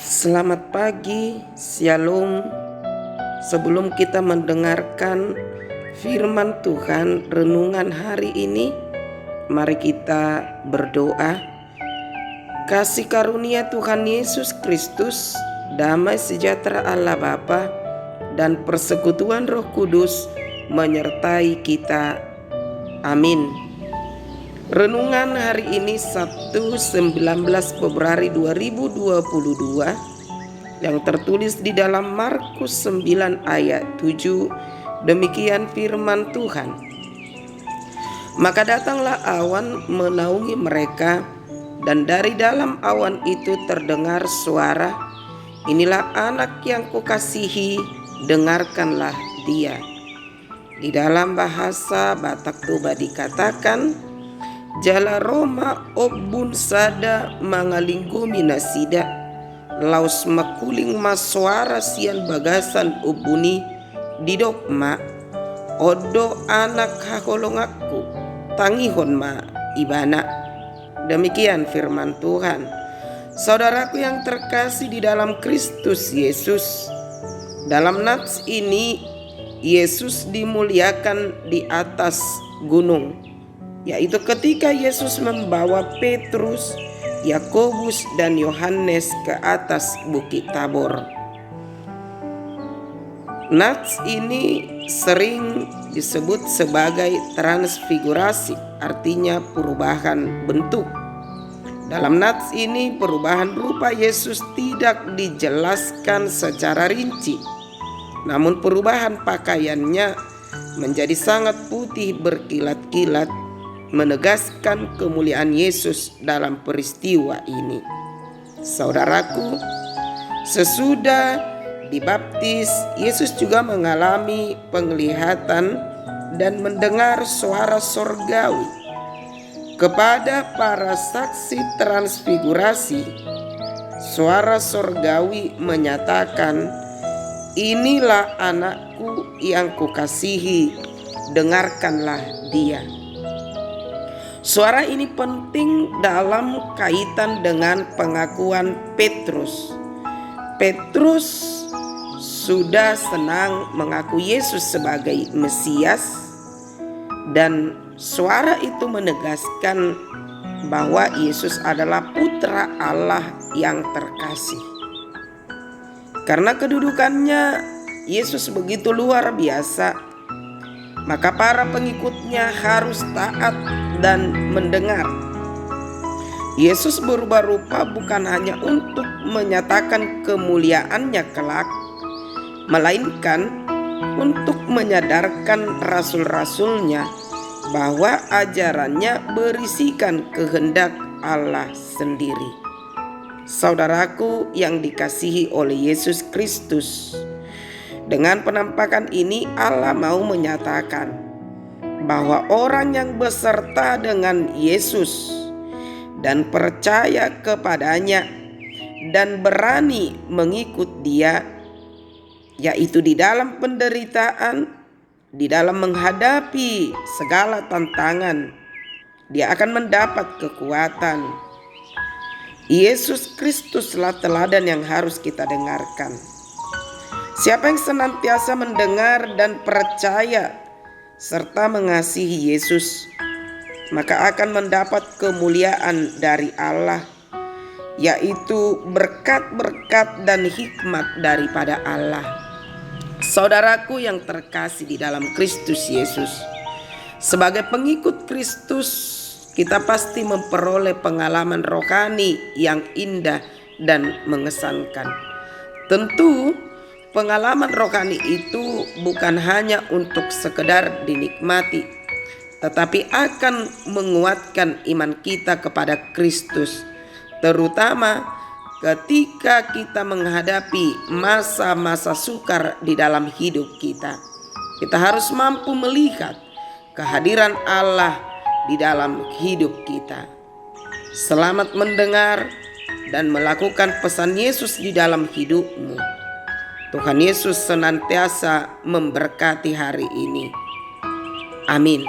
Selamat pagi, Shalom. Sebelum kita mendengarkan firman Tuhan renungan hari ini, mari kita berdoa. Kasih karunia Tuhan Yesus Kristus, damai sejahtera Allah Bapa, dan persekutuan Roh Kudus menyertai kita. Amin. Renungan hari ini Sabtu 19 Februari 2022 yang tertulis di dalam Markus 9 ayat 7. Demikian firman Tuhan. Maka datanglah awan menaungi mereka, dan dari dalam awan itu terdengar suara, "Inilah anak yang kukasihi, dengarkanlah dia." Di dalam bahasa Batak Toba dikatakan, "Jala Roma obun sada mangalinggo minasida, laus makuling maswara sian bagasan obuni didok ma, odo anak hakolongakku, tangihon ma ibana." Demikian firman Tuhan. Saudaraku yang terkasih di dalam Kristus Yesus, dalam nats ini Yesus dimuliakan di atas gunung, yaitu ketika Yesus membawa Petrus, Yakobus, dan Yohanes ke atas Bukit Tabor. Nats ini sering disebut sebagai transfigurasi, artinya perubahan bentuk. Dalam nats ini perubahan rupa Yesus tidak dijelaskan secara rinci, namun perubahan pakaiannya menjadi sangat putih berkilat-kilat, menegaskan kemuliaan Yesus dalam peristiwa ini. Saudaraku, sesudah dibaptis, Yesus juga mengalami penglihatan dan mendengar suara sorgawi. Kepada para saksi transfigurasi, suara sorgawi menyatakan, "Inilah anakku yang kukasihi, dengarkanlah dia." Suara ini penting dalam kaitan dengan pengakuan Petrus. Petrus sudah senang mengaku Yesus sebagai Mesias, dan suara itu menegaskan bahwa Yesus adalah Putra Allah yang terkasih. Karena kedudukannya Yesus begitu luar biasa, maka para pengikutnya harus taat dan mendengar. Yesus berubah rupa bukan hanya untuk menyatakan kemuliaannya kelak, melainkan untuk menyadarkan rasul-rasulnya bahwa ajarannya berisikan kehendak Allah sendiri. Saudaraku yang dikasihi oleh Yesus Kristus, dengan penampakan ini Allah mau menyatakan bahwa orang yang beserta dengan Yesus dan percaya kepadanya dan berani mengikut Dia, yaitu di dalam penderitaan, di dalam menghadapi segala tantangan, dia akan mendapat kekuatan. Yesus Kristuslah teladan yang harus kita dengarkan. Siapa yang senantiasa mendengar dan percaya serta mengasihi Yesus, maka akan mendapat kemuliaan dari Allah, yaitu berkat-berkat dan hikmat daripada Allah. Saudaraku yang terkasih di dalam Kristus Yesus, sebagai pengikut Kristus, kita pasti memperoleh pengalaman rohani yang indah dan mengesankan. Tentu pengalaman rohani itu bukan hanya untuk sekedar dinikmati, tetapi akan menguatkan iman kita kepada Kristus, terutama ketika kita menghadapi masa-masa sukar di dalam hidup kita. Kita harus mampu melihat kehadiran Allah di dalam hidup kita. Selamat mendengar dan melakukan pesan Yesus di dalam hidupmu. Tuhan Yesus senantiasa memberkati hari ini. Amin.